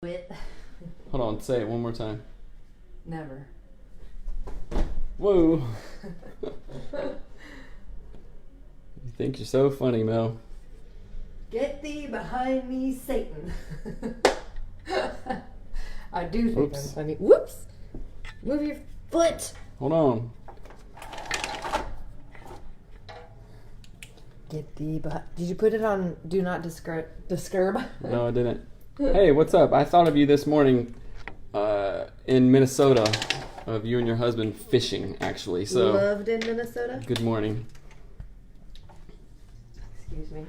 It. Hold on, say it one more time. Never. Whoa. You think you're so funny, Mel. Get thee behind me, Satan. I do think I'm funny. Whoops! Move your foot. Hold on. Get thee behind. Did you put it on Do Not Disturb? No, I didn't. Hey, what's up? I thought of you this morning in Minnesota, of you and your husband fishing, actually. So Loved in Minnesota. good morning. Excuse me.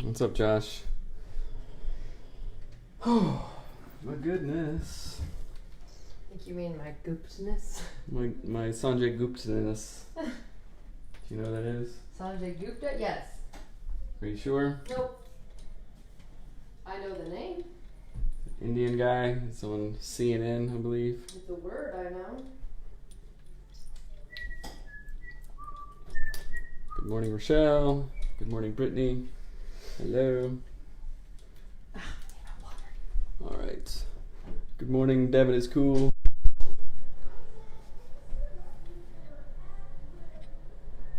What's up, Josh? Oh, my goodness. I think you mean my goopness. My Sanjay Gupta-ness. Do you know what that is? Sanjay Gupta? Yes. Are you sure? Nope. I know the name. Indian guy. It's on CNN, I believe. It's a word I know. Good morning, Rochelle. Good morning, Brittany. Hello. All right. Good morning, Devin is cool.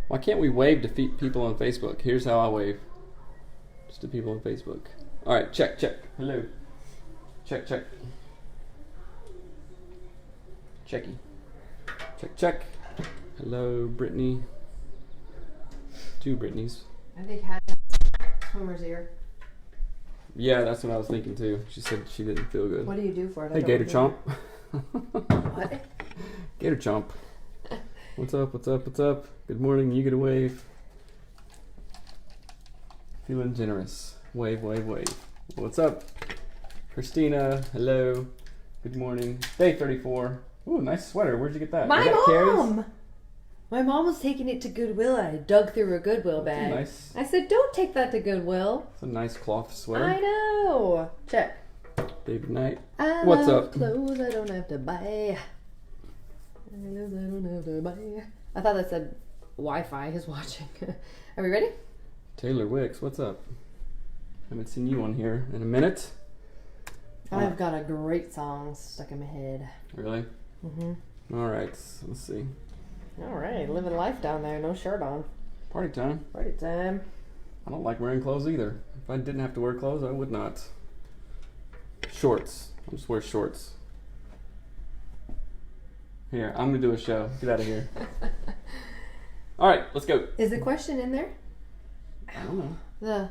Why can't we wave to people on Facebook? Here's how I wave. Just to people on Facebook. All right, check. Hello. Check. Checky. Check. Hello, Brittany. Two Brittany's. I think had swimmer's ear. Yeah, that's what I was thinking too. She said she didn't feel good. What do you do for it? Hey, Gator Chomp. What? Gator Chomp. What's up? Good morning. You get a wave. Feeling generous. Wave. What's up? Christina. Hello. Good morning. Day 34. Ooh, nice sweater. Where'd you get that? My Was that mom! Carrie's? My mom was taking it to Goodwill. I dug through her Goodwill That's bag. nice. I said, don't take that to Goodwill. It's a nice cloth sweater. I know. Check. David Knight. I What's love up? clothes I don't have to buy. I thought that said Wi-Fi is watching. Are we ready? Taylor Wicks. What's up? Haven't seen you on here in a minute. I've got a great song stuck in my head. Really? Mm-hmm. All right. Let's see. All right, living life down there, no shirt on. Party time. Party time. I don't like wearing clothes either. If I didn't have to wear clothes, I would not. Shorts. I'll just wear shorts. Here, I'm gonna do a show. Get out of here. All right, let's go. Is the question in there? I don't know.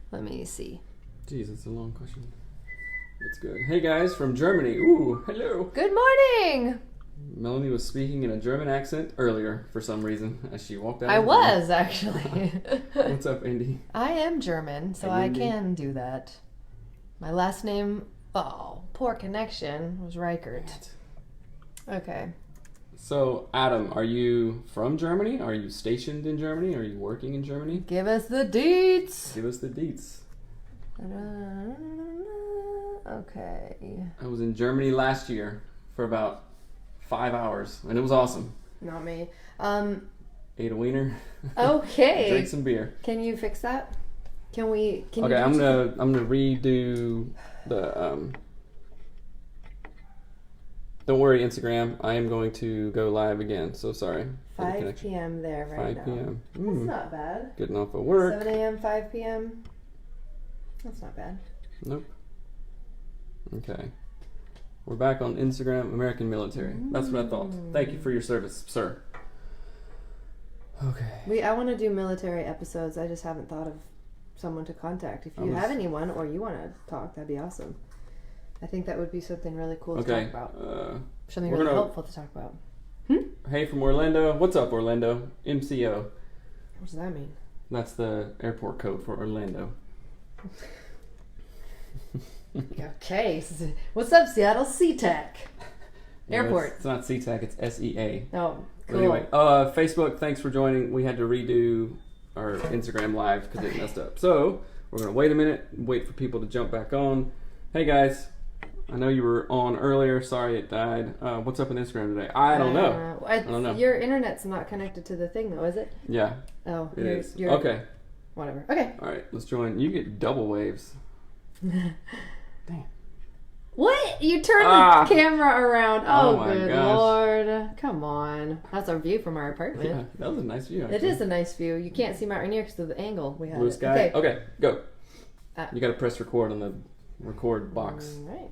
Let me see. Jeez, it's a long question. That's good. Hey guys from Germany. Ooh, hello. Good morning. Melanie was speaking in a German accent earlier for some reason as she walked out. I was actually. What's up, Andy? I am German, so Hey, I Andy. can do that. My last name, poor connection, was Reichert. Okay. So, Adam, are you from Germany? Are you stationed in Germany? Are you working in Germany? Give us the deets. Give us the deets. Okay. I was in Germany last year for about 5 hours, and it was awesome. Not me. Ate a wiener. Okay. Drank some beer. Can you fix that? Can we? Can Okay, you I'm gonna redo the. Don't worry, Instagram. I am going to go live again. So sorry for the 5 connection. p.m. there right 5 now. p.m. That's not bad. Getting off of work. 7 a.m., 5 p.m. That's not bad. Nope. Okay. We're back on Instagram, American Military. That's what I thought. Thank you for your service, sir. Okay. I want to do military episodes. I just haven't thought of someone to contact. If you have anyone or you want to talk, that'd be awesome. I think that would be something really cool to talk about. Something really helpful to talk about. Hey from Orlando. What's up, Orlando? MCO. What does that mean? That's the airport code for Orlando. Okay. What's up, Seattle? SeaTac. Airport. It's not SeaTac, it's SEA. Oh, But cool. anyway, Facebook, thanks for joining. We had to redo our Instagram live because it messed up. So, we're going to wait a minute, wait for people to jump back on. Hey guys, I know you were on earlier. Sorry it died. What's up on Instagram today? I don't know. I don't know. Your internet's not connected to the thing, though, is it? Yeah. Oh, it is. You're, okay. Whatever. Okay. All right, let's join. You get double waves. Damn. You turn the camera around. Oh good gosh. Lord. Come on. That's our view from our apartment. Yeah, that was a nice view, actually. It is a nice view. You can't see Mount Rainier because of the angle we have. Blue sky. Okay, go. You got to press record on the record box. All right.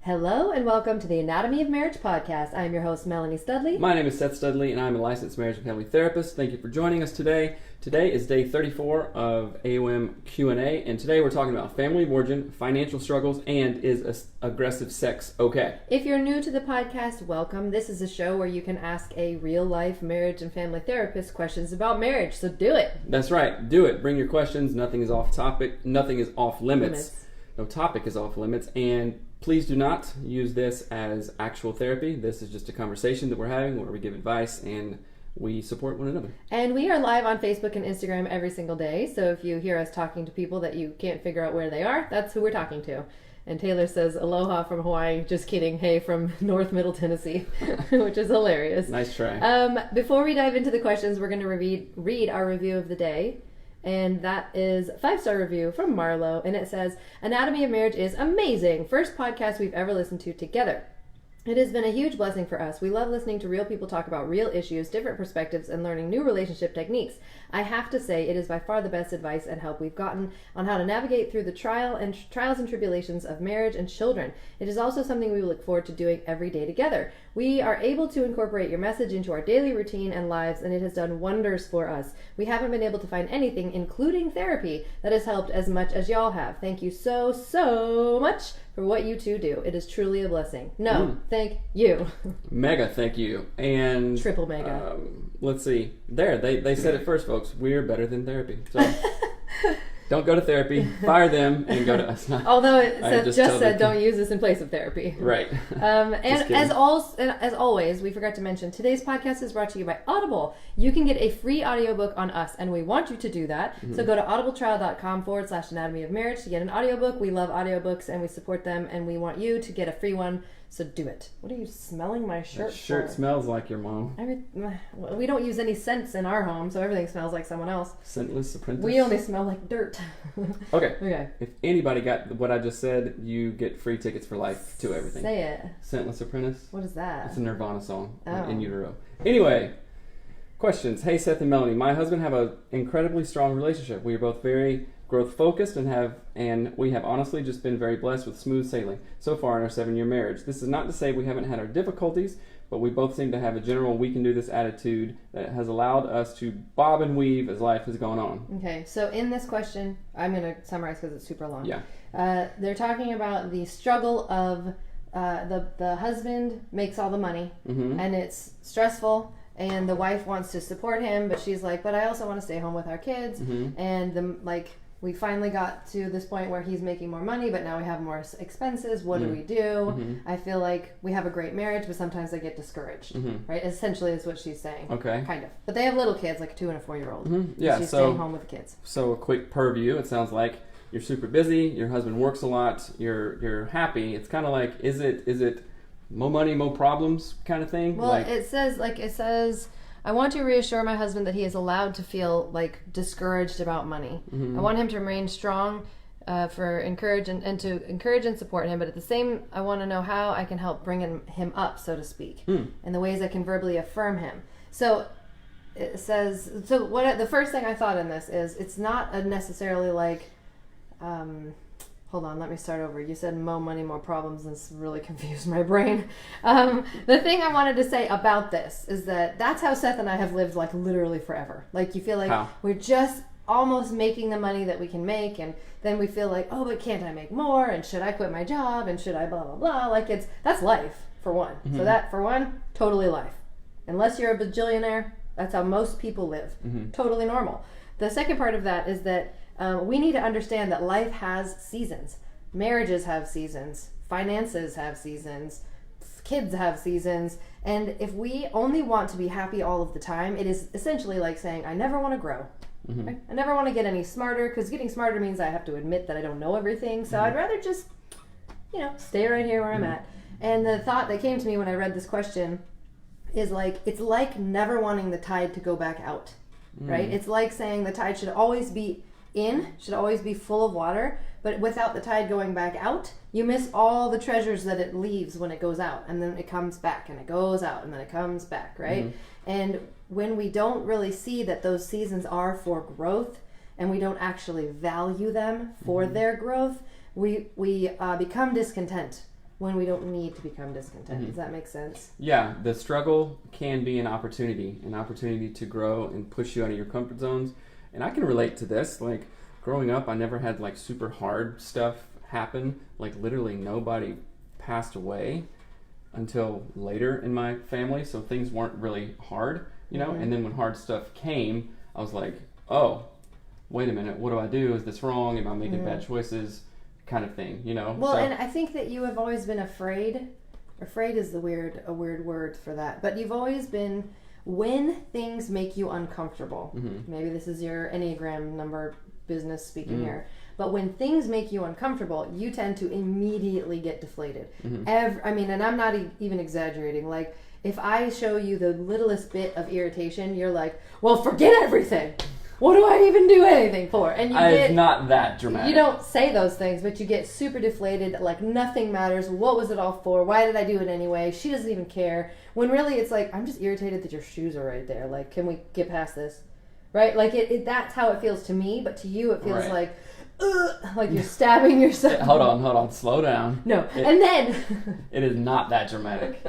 Hello and welcome to the Anatomy of Marriage podcast. I am your host, Melanie Studley. My name is Seth Studley, and I'm a licensed marriage and family therapist. Thank you for joining us today. Today is day 34 of AOM Q&A, and today we're talking about family of origin, financial struggles, and is aggressive sex okay? If you're new to the podcast, welcome. This is a show where you can ask a real-life marriage and family therapist questions about marriage, so do it. That's right. Do it. Bring your questions. Nothing is off topic. Nothing is off limits. No topic is off limits, and please do not use this as actual therapy. This is just a conversation that we're having where we give advice and we support one another. And we are live on Facebook and Instagram every single day. So if you hear us talking to people that you can't figure out where they are, that's who we're talking to. And Taylor says, aloha from Hawaii. Just kidding. Hey, from North Middle Tennessee, which is hilarious. Nice try. Before we dive into the questions, we're going to read our review of the day. And that is a 5-star review from Marlo. And it says, Anatomy of Marriage is amazing. First podcast we've ever listened to together. It has been a huge blessing for us. We love listening to real people talk about real issues, different perspectives, and learning new relationship techniques. I have to say, it is by far the best advice and help we've gotten on how to navigate through the trials and tribulations of marriage and children. It is also something we look forward to doing every day together. We are able to incorporate your message into our daily routine and lives, and it has done wonders for us. We haven't been able to find anything, including therapy, that has helped as much as y'all have. Thank you so, so much for what you two do. It is truly a blessing. Thank you. Mega thank you. And triple mega. Let's see. There, they said it first, folks. We're better than therapy. So don't go to therapy. Fire them and go to us. Although it said don't use this in place of therapy. Right. And as always, we forgot to mention, today's podcast is brought to you by Audible. You can get a free audiobook on us, and we want you to do that. Mm-hmm. So go to audibletrial.com/anatomy of marriage to get an audiobook. We love audiobooks, and we support them, and we want you to get a free one. So do it. What are you smelling my shirt That shirt for? Smells like your mom. We don't use any scents in our home, so everything smells like someone else. Scentless apprentice? We only smell like dirt. Okay. If anybody got what I just said, you get free tickets for life to everything. Say it. Scentless apprentice? What is that? It's a Nirvana song in utero. Anyway, questions. Hey, Seth and Melanie. My husband have an incredibly strong relationship. We are both very growth focused and we have honestly just been very blessed with smooth sailing so far in our 7-year marriage. This is not to say we haven't had our difficulties, but we both seem to have a general we can do this attitude that has allowed us to bob and weave as life has gone on. Okay, so in this question, I'm going to summarize because it's super long. Yeah. They're talking about the struggle of the husband makes all the money, mm-hmm. and it's stressful, and the wife wants to support him, but she's like, but I also want to stay home with our kids, mm-hmm. and we finally got to this point where he's making more money, but now we have more expenses. What do we do? Mm-hmm. I feel like we have a great marriage, but sometimes I get discouraged, mm-hmm. right? Essentially is what she's saying. Okay. Kind of. But they have little kids, like a 2 and a 4-year-old. Mm-hmm. Yeah, she's staying home with the kids. So a quick purview, it sounds like you're super busy, your husband works a lot, you're happy. It's kind of like, is it more money, more problems kind of thing? Well, it says... I want to reassure my husband that he is allowed to feel discouraged about money. Mm-hmm. I want him to remain strong for encourage and to encourage and support him, but at the same, I want to know how I can help bring him up, so to speak, in the ways I can verbally affirm him. So it says, the first thing I thought in this is, it's not necessarily hold on, let me start over. You said more money, more problems. This really confused my brain. The thing I wanted to say about this is that's how Seth and I have lived literally forever. You feel like we're just almost making the money that we can make, and then we feel like, oh, but can't I make more? And should I quit my job? And should I blah, blah, blah? That's life, for one. Mm-hmm. So that, for one, totally life. Unless you're a bajillionaire, that's how most people live. Mm-hmm. Totally normal. The second part of that is that we need to understand that life has seasons. Marriages have seasons. Finances have seasons. Kids have seasons. And if we only want to be happy all of the time, it is essentially like saying, I never want to grow. Mm-hmm. Right? I never want to get any smarter, because getting smarter means I have to admit that I don't know everything. So mm-hmm. I'd rather just, stay right here where I'm at. And the thought that came to me when I read this question is it's like never wanting the tide to go back out. Right? It's like saying the tide should always be should always be full of water, but without the tide going back out, you miss all the treasures that it leaves when it goes out, and then it comes back, and it goes out, and then it comes back, right? Mm-hmm. And when we don't really see that those seasons are for growth, and we don't actually value them for mm-hmm. their growth, we become discontent when we don't need to become discontent. Mm-hmm. Does that make sense? Yeah, the struggle can be an opportunity to grow and push you out of your comfort zones. And I can relate to this. Like, growing up, I never had like super hard stuff happen. Like, literally nobody passed away until later in my family, so things weren't really hard, you know? Mm-hmm. And then when hard stuff came, I was like, oh, wait a minute, what do I do? Is this wrong? Am I making mm-hmm. bad choices? Kind of thing, you know? Well, and I think that you have always been afraid. Afraid is a weird word for that. But you've always been, when things make you uncomfortable, mm-hmm. maybe this is your Enneagram number business speaking mm-hmm. here, but when things make you uncomfortable, you tend to immediately get deflated. Mm-hmm. And I'm not even exaggerating. Like, if I show you the littlest bit of irritation, you're like, well, forget everything. What do I even do anything for? And it's not that dramatic. You don't say those things, but you get super deflated, like nothing matters. What was it all for? Why did I do it anyway? She doesn't even care. When really it's like, I'm just irritated that your shoes are right there. Like, can we get past this? Right? Like, that's how it feels to me, but to you it feels right. Like you're stabbing yourself. Hold on, slow down. No, and then... It is not that dramatic.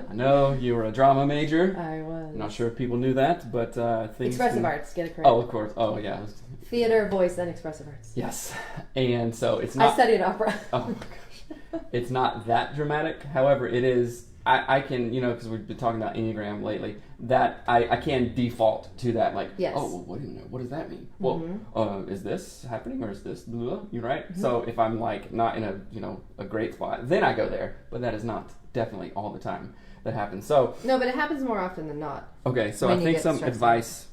I know you were a drama major. I was. I'm not sure if people knew that, but things... Expressive arts, get it correct. Oh, of course. Oh, yeah. Theater, voice, and expressive arts. Yes. And so it's not... I studied opera. Oh, my gosh. It's not that dramatic. However, it is... I can, you know, because we've been talking about Enneagram lately, that I can default to that, like, yes. Oh, well, wait a minute, what does that mean? Mm-hmm. Well, is this happening or is this, blah, you right? Mm-hmm. So if I'm like not in a, you know, a great spot, then I go there, but that is not definitely all the time that happens. So no, but it happens more often than not. Okay, so I think some advice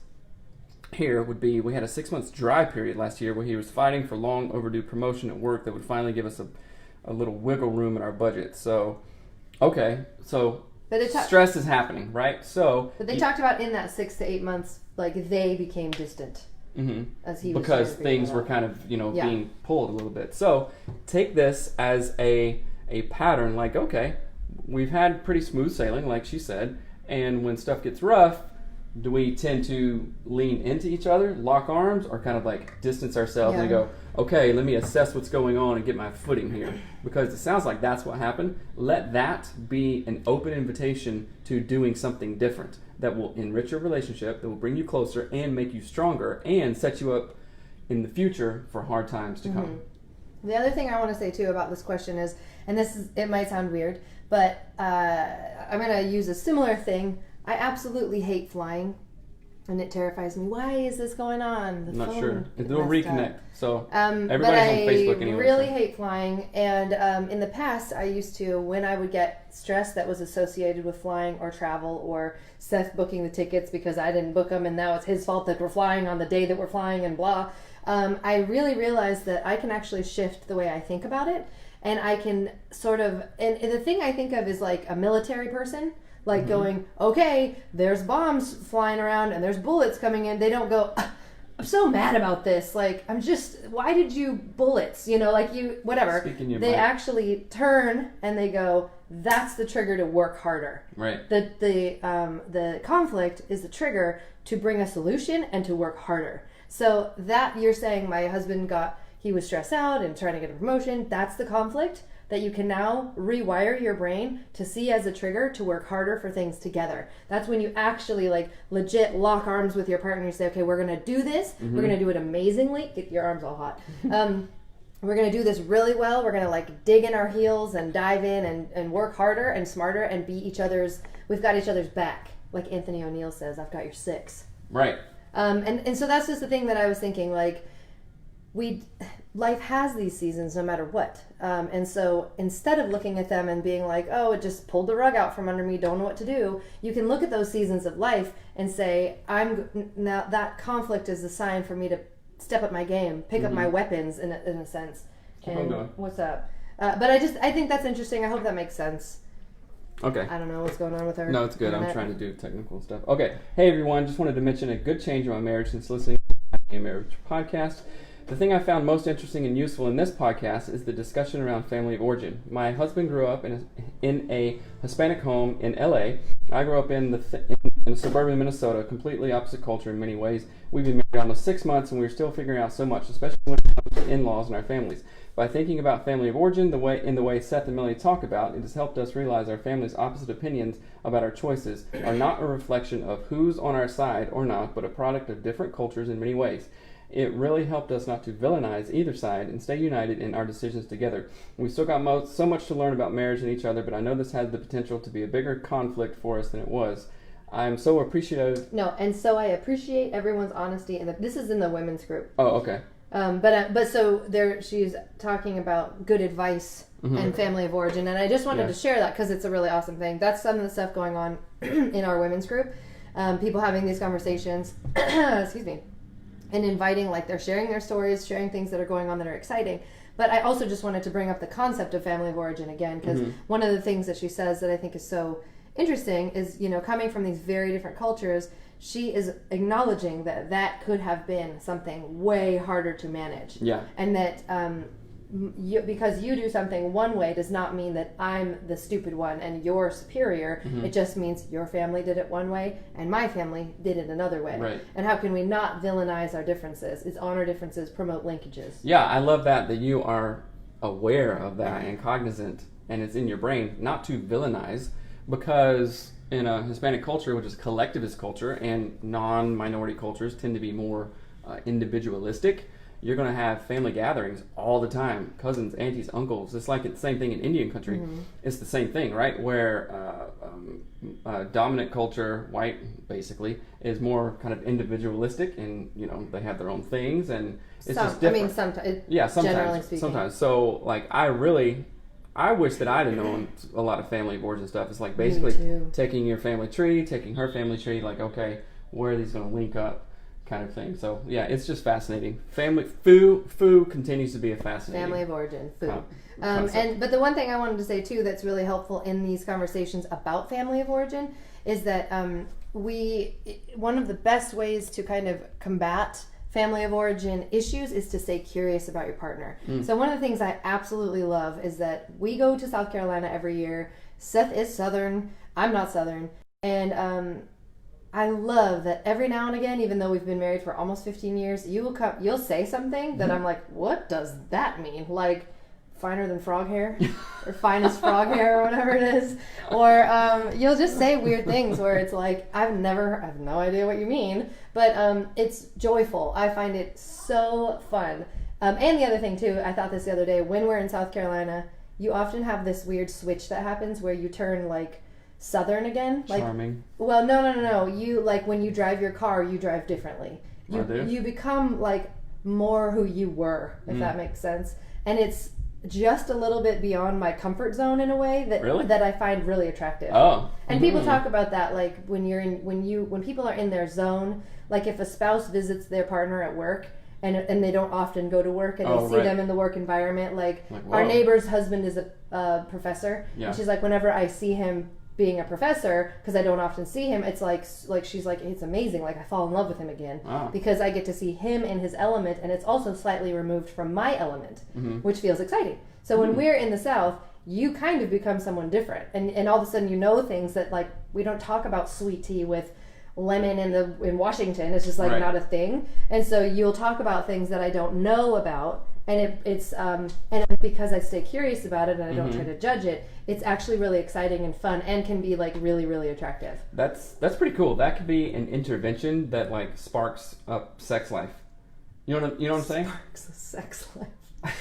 here would be, we had a 6 months dry period last year where he was fighting for long overdue promotion at work that would finally give us a little wiggle room in our budget. So okay, so stress is happening, right? So, but they talked about in that 6 to 8 months, like they became distant mm-hmm. as he was because things were kind of being pulled a little bit. So take this as a pattern. Like, okay, we've had pretty smooth sailing, like she said, and when stuff gets rough, do we tend to lean into each other, lock arms, or kind of like distance ourselves and go, okay, let me assess what's going on and get my footing here? Because it sounds like that's what happened. Let that be an open invitation to doing something different that will enrich your relationship, that will bring you closer and make you stronger and set you up in the future for hard times to come. The other thing I want to say too about this question is, and it might sound weird, but I'm going to use a similar thing. I absolutely hate flying, and it terrifies me. Why is this going on? I'm not sure. It'll reconnect. So everybody's on Facebook anyway. I really hate flying, and in the past, I used to, when I would get stress that was associated with flying or travel, or Seth booking the tickets because I didn't book them, and now it's his fault that we're flying on the day that we're flying, and blah. I really realized that I can actually shift the way I think about it, and I can sort of, and the thing I think of is like a military person. Like mm-hmm. going, okay, there's bombs flying around and there's bullets coming in. They don't go, I'm so mad about this. Like, why did you bullets? You know, like whatever. They actually turn and they go, that's the trigger to work harder. Right. The conflict is the trigger to bring a solution and to work harder. So that you're saying my husband he was stressed out and trying to get a promotion. That's the conflict that you can now rewire your brain to see as a trigger to work harder for things together. That's when you actually like legit lock arms with your partner and say, okay, we're going to do this. Mm-hmm. We're going to do it amazingly. Get your arms all hot. We're going to do this really well. We're going to like dig in our heels and dive in and work harder and smarter and be we've got each other's back. Like Anthony O'Neill says, I've got your six. Right. And so that's just the thing that I was thinking, like, life has these seasons no matter what. And so instead of looking at them and being like, oh, it just pulled the rug out from under me, don't know what to do, you can look at those seasons of life and say, now that conflict is a sign for me to step up my game, pick up my weapons in a sense. And what's up? But I think that's interesting. I hope that makes sense. Okay. I don't know what's going on with her. No, it's good. I'm trying to do technical stuff. Okay. Hey, everyone. Just wanted to mention a good change in my marriage since listening to the Marriage Podcast. The thing I found most interesting and useful in this podcast is the discussion around family of origin. My husband grew up in a Hispanic home in LA. I grew up in suburban Minnesota, completely opposite culture in many ways. We've been married almost 6 months and we're still figuring out so much, especially when it comes to in-laws and our families. By thinking about family of origin the way Seth and Melanie talk about, it has helped us realize our family's opposite opinions about our choices are not a reflection of who's on our side or not, but a product of different cultures in many ways. It really helped us not to villainize either side and stay united in our decisions together. We still got so much to learn about marriage and each other, but I know this has the potential to be a bigger conflict for us than it was. I'm so appreciative. No, and so I appreciate everyone's honesty, and this is in the women's group. Oh, okay. But so there, she's talking about good advice and family of origin, and I just wanted to share that because it's a really awesome thing. That's some of the stuff going on in our women's group. People having these conversations, excuse me, and inviting, like they're sharing their stories, sharing things that are going on that are exciting. But I also just wanted to bring up the concept of family of origin again, because one of the things that she says that I think is so interesting is, coming from these very different cultures, she is acknowledging that could have been something way harder to manage. Yeah. And that because you do something one way does not mean that I'm the stupid one and you're superior. It just means your family did it one way and my family did it another way. Right. And how can we not villainize our differences? It's honor differences, promote linkages. Yeah, I love that you are aware of that and cognizant, and it's in your brain not to villainize, because in a Hispanic culture, which is collectivist culture, and non-minority cultures tend to be more individualistic, you're going to have family gatherings all the time. Cousins, aunties, uncles. It's like the same thing in Indian country. It's the same thing, right? Where dominant culture, white basically, is more kind of individualistic, and they have their own things, and it's just different. I mean, sometimes. Yeah, sometimes. Generally speaking. Sometimes. So, like, I wish that I'd have known a lot of family of origin stuff. It's like basically taking your family tree, taking her family tree, like, okay, where are these going to link up, kind of thing. So, yeah, it's just fascinating. Foo continues to be a fascinating family of origin, foo. But the one thing I wanted to say, too, that's really helpful in these conversations about family of origin is that one of the best ways to kind of combat family of origin issues is to stay curious about your partner. So one of the things I absolutely love is that we go to South Carolina every year. Seth is Southern. I'm not Southern. And I love that every now and again, even though we've been married for almost 15 years, you'll say something that I'm like, what does that mean? Like, finer than frog hair or finest frog hair or whatever it is. Or you'll just say weird things where it's like, I have no idea what you mean, but it's joyful. I find it so fun. And the other thing too, I thought this the other day, when we're in South Carolina, you often have this weird switch that happens where you turn like Southern again. Like, charming. Well, no. You, like, when you drive your car, you drive differently. You become like more who you were, if that makes sense. And it's just a little bit beyond my comfort zone in a way that I find really attractive. Oh. And people talk about that, like when people are in their zone, like if a spouse visits their partner at work and they don't often go to work and they see them in the work environment, like our neighbor's husband is a professor, and she's like, whenever I see him being a professor, because I don't often see him, it's like she's like, it's amazing, like I fall in love with him again, because I get to see him in his element, and it's also slightly removed from my element, which feels exciting. So when we're in the South, you kind of become someone different, and all of a sudden you know things that, like, we don't talk about sweet tea with lemon in Washington. It's just like not a thing, and so you'll talk about things that I don't know about. And it's and because I stay curious about it and I don't try to judge it, it's actually really exciting and fun and can be like really, really attractive. That's pretty cool. That could be an intervention that like sparks up sex life. You know what I'm saying? Sparks a sex life.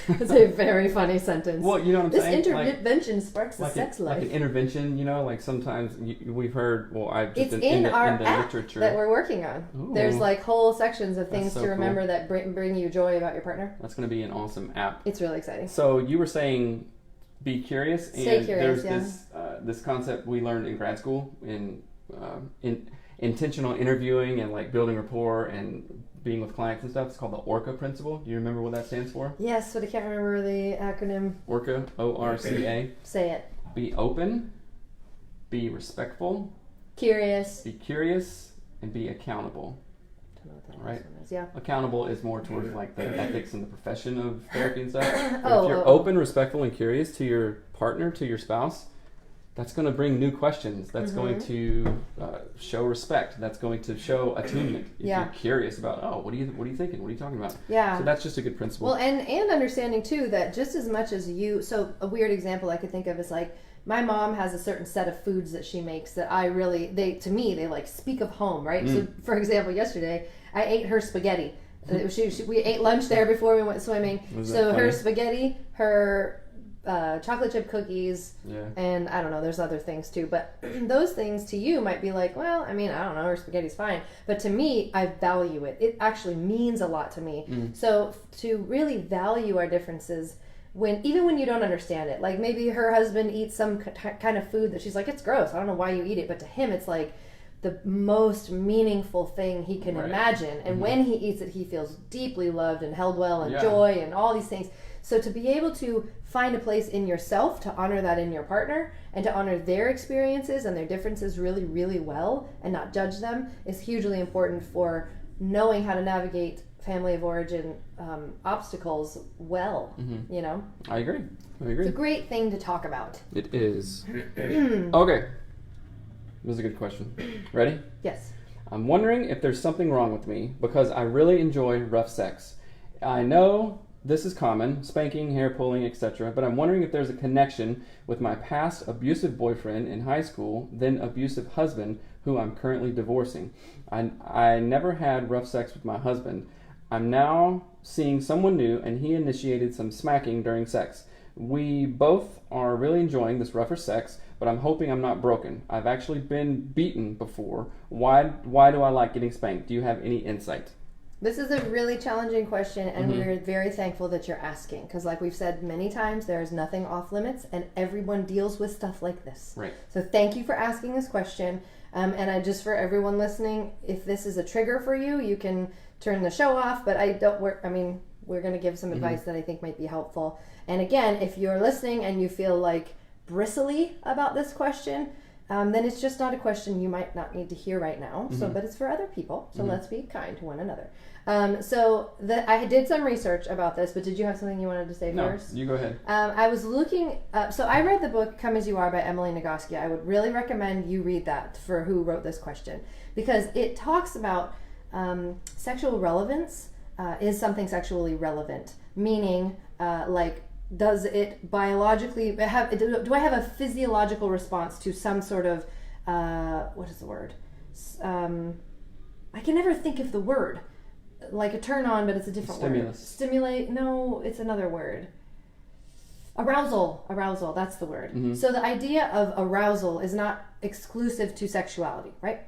It's a very funny sentence. Well, you know what I'm saying? This intervention sparks a sex life. Like an intervention, like sometimes we've heard, it's in our app literature that we're working on. Ooh. There's like whole sections of things to remember that bring you joy about your partner. That's going to be an awesome app. It's really exciting. So you were saying be curious. Stay curious, there's this concept we learned in grad school in intentional interviewing and like building rapport and being with clients and stuff. It's called the ORCA principle. Do you remember what that stands for? Yes, but I can't remember the acronym. ORCA, ORCA. Say it. Be open, be respectful, be curious, and be accountable. don't know what that right. one is. Yeah. Accountable is more towards like the ethics and the profession of therapy and stuff. If you're open, respectful, and curious to your partner, to your spouse, that's going to bring new questions. That's going to show respect. That's going to show attunement. If you're curious about, what are you thinking? What are you talking about? Yeah. So that's just a good principle. Well, and understanding too that just as much as so a weird example I could think of is like, my mom has a certain set of foods that she makes that to me, they like speak of home, right? So for example, yesterday I ate her spaghetti. We ate lunch there before we went swimming. So her spaghetti, her chocolate chip cookies, and I don't know, there's other things too, but those things to you might be like, well, I mean, I don't know, her spaghetti's fine, but to me, I value it. It actually means a lot to me. So to really value our differences, even when you don't understand it, like maybe her husband eats some kind of food that she's like, it's gross, I don't know why you eat it, but to him it's like the most meaningful thing he can imagine, and when he eats it, he feels deeply loved and held well and joy and all these things. So to be able to find a place in yourself to honor that in your partner and to honor their experiences and their differences really, really well and not judge them is hugely important for knowing how to navigate family of origin obstacles well, you know? I agree. It's a great thing to talk about. It is. Okay. This is a good question. Ready? Yes. I'm wondering if there's something wrong with me because I really enjoy rough sex. I know this is common, spanking, hair pulling, etc., but I'm wondering if there's a connection with my past abusive boyfriend in high school, then abusive husband, who I'm currently divorcing. I never had rough sex with my husband. I'm now seeing someone new, and he initiated some smacking during sex. We both are really enjoying this rougher sex, but I'm hoping I'm not broken. I've actually been beaten before. Why do I like getting spanked? Do you have any insight? This is a really challenging question, and we're very thankful that you're asking, because like we've said many times, there is nothing off limits, and everyone deals with stuff like this. Right. So thank you for asking this question, and I just, for everyone listening, if this is a trigger for you, you can turn the show off, but we're going to give some advice that I think might be helpful. And again, if you're listening and you feel like bristly about this question, then it's just not a question you might not need to hear right now. So, but it's for other people. So let's be kind to one another. I did some research about this, but did you have something you wanted to say first? No, you go ahead. I was looking, so I read the book Come As You Are by Emily Nagoski. I would really recommend you read that for who wrote this question, because it talks about sexual relevance. Is something sexually relevant? Meaning, does it biologically do I have a physiological response to some sort of, what is the word? I can never think of the word. Like a turn on, but it's a different word. Stimulate? No, it's another word. Arousal, that's the word. So the idea of arousal is not exclusive to sexuality, right?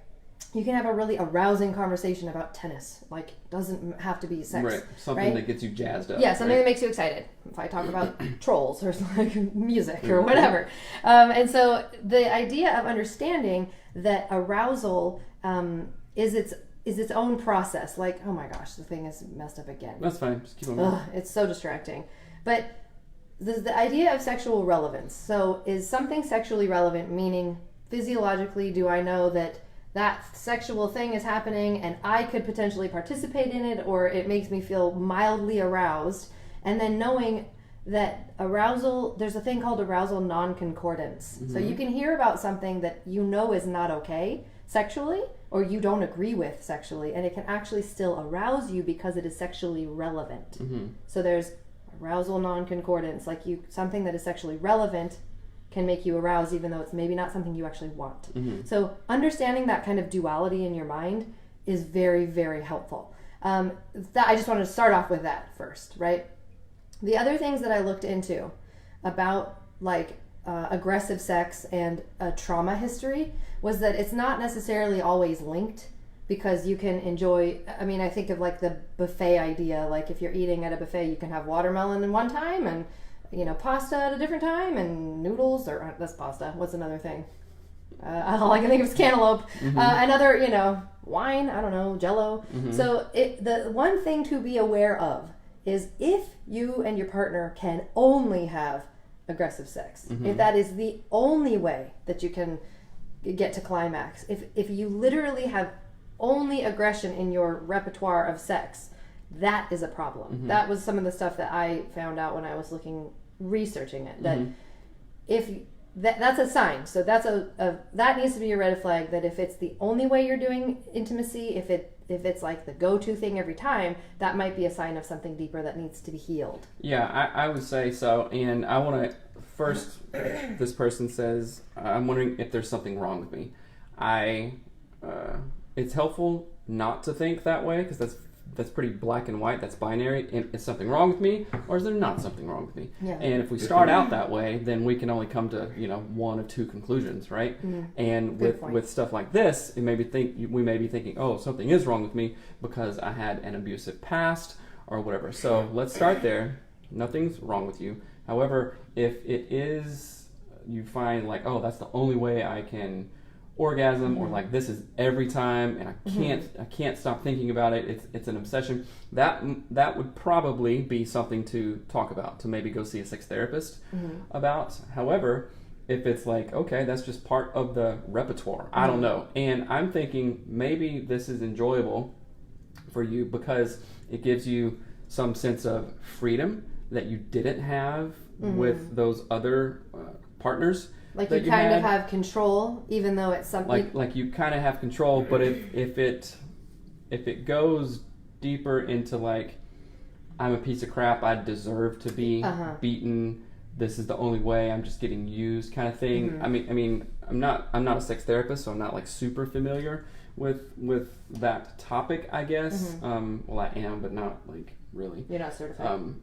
You can have a really arousing conversation about tennis. Like, doesn't have to be sex. Right. Something that gets you jazzed up. Yeah, something that makes you excited. If I talk about trolls or like music or whatever. And so the idea of understanding that arousal is its own process. Like, oh my gosh, the thing is messed up again. That's fine. Just keep on going. It's so distracting. But the idea of sexual relevance. So is something sexually relevant, meaning physiologically, do I know that sexual thing is happening and I could potentially participate in it, or it makes me feel mildly aroused, and then knowing that arousal, there's a thing called arousal non-concordance. So you can hear about something that you know is not okay sexually, or you don't agree with sexually, and it can actually still arouse you because it is sexually relevant. So there's arousal non-concordance, like something that is sexually relevant can make you aroused even though it's maybe not something you actually want. So understanding that kind of duality in your mind is very, very helpful. I just wanted to start off with that first, right? The other things that I looked into about aggressive sex and a trauma history was that it's not necessarily always linked, because you can enjoy, I think of like the buffet idea, like if you're eating at a buffet, you can have watermelon in one time and pasta at a different time, and noodles, or that's pasta. What's another thing? All I can think of is cantaloupe. Another, wine, I don't know, Jell-O. So the one thing to be aware of is if you and your partner can only have aggressive sex, if that is the only way that you can get to climax, if you literally have only aggression in your repertoire of sex, that is a problem. That was some of the stuff that I found out when I was researching it. That if that's a sign. So that's that needs to be a red flag. That if it's the only way you're doing intimacy, if it's like the go-to thing every time, that might be a sign of something deeper that needs to be healed. Yeah, I would say so. And I want to first. This person says, "I'm wondering if there's something wrong with me." It's helpful not to think that way because that's pretty black and white. That's binary. Is something wrong with me, or is there not something wrong with me? Yeah. And if we start out that way, then we can only come to one of two conclusions, right? And with stuff like this, we may be thinking, oh, something is wrong with me because I had an abusive past or whatever. So let's start there. Nothing's wrong with you. However, if it is, you find like, oh, that's the only way I can orgasm, or like this is every time and I can't stop thinking about it, it's an obsession, that would probably be something to talk about, to maybe go see a sex therapist about. However, if it's like, okay, that's just part of the repertoire, I don't know, and I'm thinking maybe this is enjoyable for you because it gives you some sense of freedom that you didn't have with those other partners. Like you kind of have control, even though it's something like you kind of have control. But if it goes deeper into like, I'm a piece of crap, I deserve to be beaten, this is the only way, I'm just getting used, kind of thing. I mean, I'm not a sex therapist, so I'm not like super familiar with that topic, I guess. Well, I am, but not like really. You're not certified.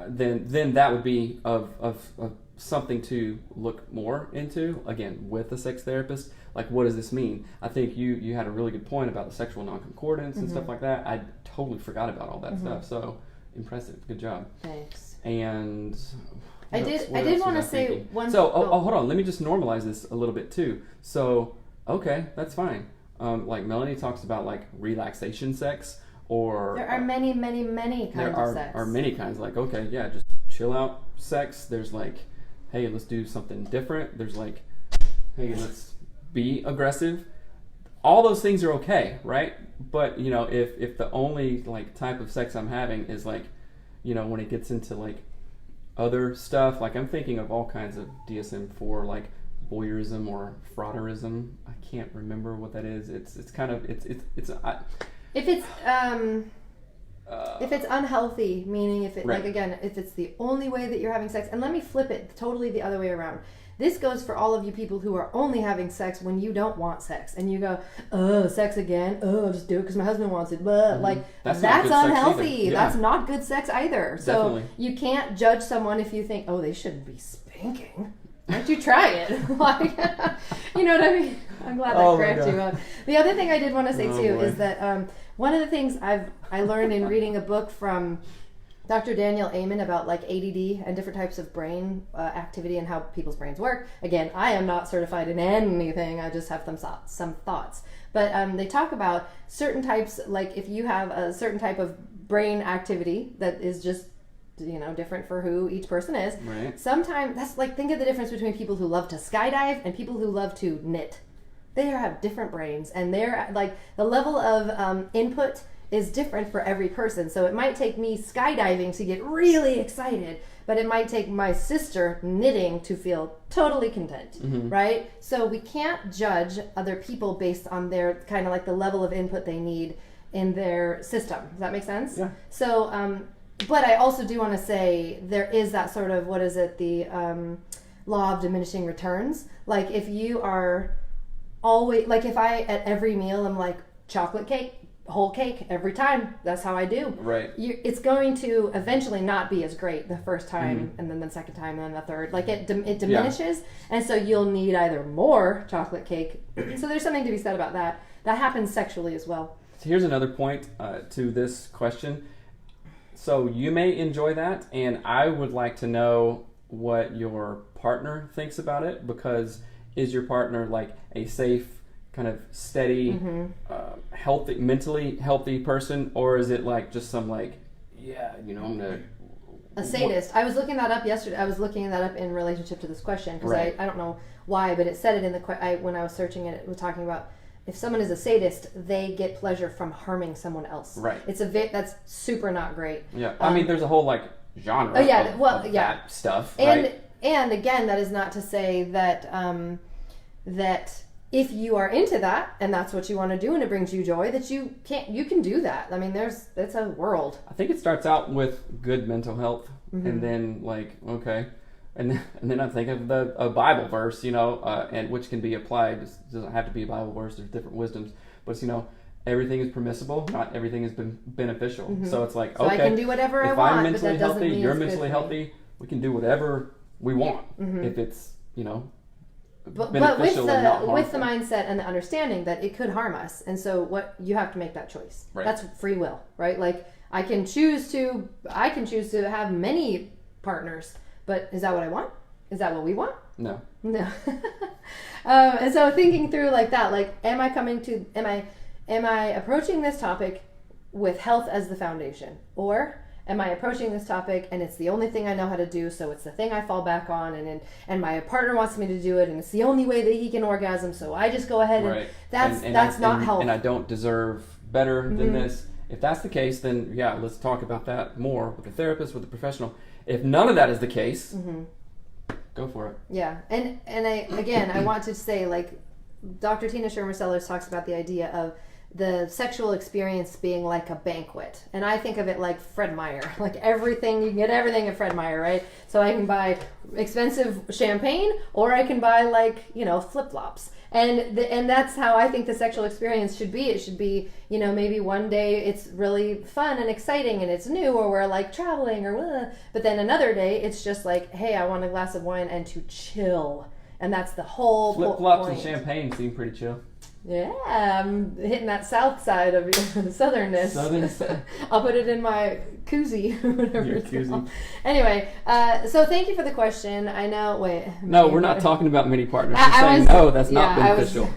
Then that would be of something to look more into, again, with a sex therapist. Like, what does this mean? I think you had a really good point about the sexual non-concordance and stuff like that. I totally forgot about all that stuff. So impressive, good job. Thanks. And I did want to say one. So hold on, let me just normalize this a little bit too. So okay, that's fine. Like Melanie talks about like relaxation sex, or there are many kinds of sex. There are many kinds. Like, okay, yeah, just chill out sex. There's like, hey, let's do something different. There's like, hey, let's be aggressive. All those things are okay, right? But if the only like type of sex I'm having is like, when it gets into like other stuff, like I'm thinking of all kinds of DSM-4, like voyeurism or frauderism. I can't remember what that is. It's kind of if it's unhealthy, meaning if it right. like again, if it's the only way that you're having sex, and let me flip it totally the other way around. This goes for all of you people who are only having sex when you don't want sex, and you go, oh, sex again, oh, just do it because my husband wants it. Like that's unhealthy. Yeah. That's not good sex either. Definitely. So you can't judge someone if you think, oh, they shouldn't be spanking. Why don't you try it? Like, you know what I mean? I'm glad that cracked you up. The other thing I did want to say too is that one of the things I learned in reading a book from Dr. Daniel Amen about like ADD and different types of brain activity and how people's brains work. Again, I am not certified in anything. I just have some thoughts. But they talk about certain types, like if you have a certain type of brain activity that is just different for who each person is. Right. Sometimes that's like, think of the difference between people who love to skydive and people who love to knit. They have different brains, and they're like the level of input is different for every person. So it might take me skydiving to get really excited, but it might take my sister knitting to feel totally content, right? So we can't judge other people based on their kind of like the level of input they need in their system. Does that make sense? Yeah. So, but I also do want to say there is that sort of, the law of diminishing returns. Like if you are always, like if I at every meal I'm like chocolate cake, whole cake every time, that's how I do. Right. It's going to eventually not be as great the first time, and then the second time, and then the third. Like it diminishes, and so you'll need either more chocolate cake. So there's something to be said about that. That happens sexually as well. So here's another point to this question. So you may enjoy that, and I would like to know what your partner thinks about it, because is your partner like a safe, kind of steady, healthy, mentally healthy person, or is it like just some like, I'm gonna a sadist? I was looking that up yesterday. I was looking that up in relationship to this question because I don't know why, but it said it in the when I was searching it. It was talking about if someone is a sadist, they get pleasure from harming someone else. Right. That's super not great. Yeah. I mean, there's a whole like genre. Of that stuff. And again, that is not to say that that if you are into that and that's what you want to do and it brings you joy, that you can do that. I mean, it's a world. I think it starts out with good mental health, and then like okay. And then I think of a Bible verse, and which can be applied. It doesn't have to be a Bible verse. There's different wisdoms, but everything is permissible. Not everything is beneficial. Mm-hmm. So it's like, okay, I can do whatever I want. If I'm mentally healthy, you're mentally healthy. We can do whatever we want if it's but with the mindset and the understanding that it could harm us, and so what you have to make that choice. Right. That's free will, right? Like I can choose to have many partners. But is that what I want? Is that what we want? No. And so thinking through like that, like, am I approaching this topic with health as the foundation? Or am I approaching this topic and it's the only thing I know how to do, so it's the thing I fall back on, and my partner wants me to do it, and it's the only way that he can orgasm, so I just go ahead and that's not health. And I don't deserve better than this. If that's the case, then yeah, let's talk about that more with a therapist, with a professional. If none of that is the case, go for it. Yeah, and I want to say, like, Dr. Tina Schermer Sellers talks about the idea of the sexual experience being like a banquet, and I think of it like Fred Meyer, like everything, you can get everything at Fred Meyer, right? So I can buy expensive champagne, or I can buy flip-flops. And that's how I think the sexual experience should be. It should be, maybe one day it's really fun and exciting and it's new, or we're like traveling but then another day it's just like, hey, I want a glass of wine and to chill. And that's the whole flip-flops point. And champagne seem pretty chill. Yeah, I'm hitting that south side of southernness. I'll put it in my koozie, whatever Your it's koozie. called. Anyway, so thank you for the question. I know. No, we're not talking about many partners. We're saying no, that's not beneficial.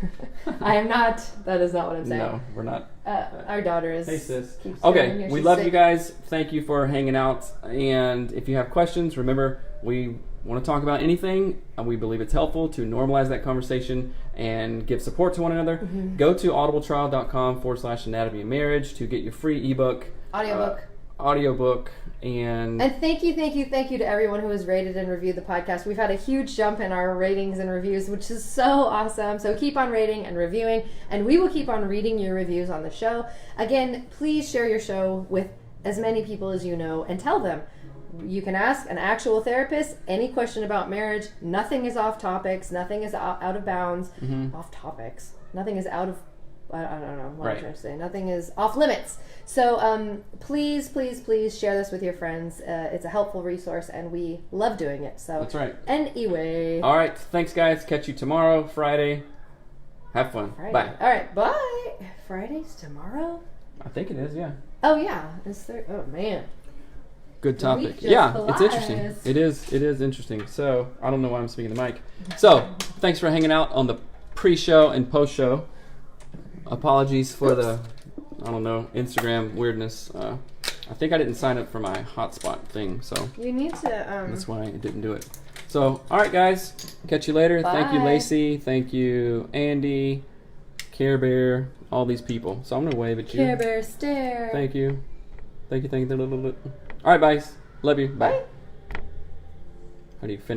I am not. That is not what I'm saying. No, we're not. Our daughter is. Hey sis. Okay, we love you guys. Thank you for hanging out. And if you have questions, remember we want to talk about anything, and we believe it's helpful to normalize that conversation and give support to one another. Go to audibletrial.com/anatomy of marriage to get your free ebook, audiobook, and thank you to everyone who has rated and reviewed the podcast. We've had a huge jump in our ratings and reviews, which is so awesome. So keep on rating and reviewing, and we will keep on reading your reviews on the show. Again, please share your show with as many people as you know and tell them. You can ask an actual therapist any question about marriage. Nothing is off topics. Nothing is out of bounds. Off topics. Nothing is out of... I don't know what I'm trying to say. Nothing is off limits. So please share this with your friends. It's a helpful resource, and we love doing it. So that's right. Anyway. All right. Thanks, guys. Catch you tomorrow, Friday. Have fun. Friday. Bye. All right. Bye. Friday's tomorrow? I think it is, yeah. Oh, yeah. Oh, man. Good topic. Yeah, it's interesting. It is interesting. So, I don't know why I'm speaking to the mic. So, thanks for hanging out on the pre-show and post-show. Apologies for the, Instagram weirdness. I think I didn't sign up for my hotspot thing, so. You need to, That's why I didn't do it. So, all right, guys. Catch you later. Bye. Thank you, Lacey. Thank you, Andy, Care Bear, all these people. So, I'm going to wave at you. Care Bear stare. Thank you. Thank you. All right, guys. Love you. Bye. How do you finish?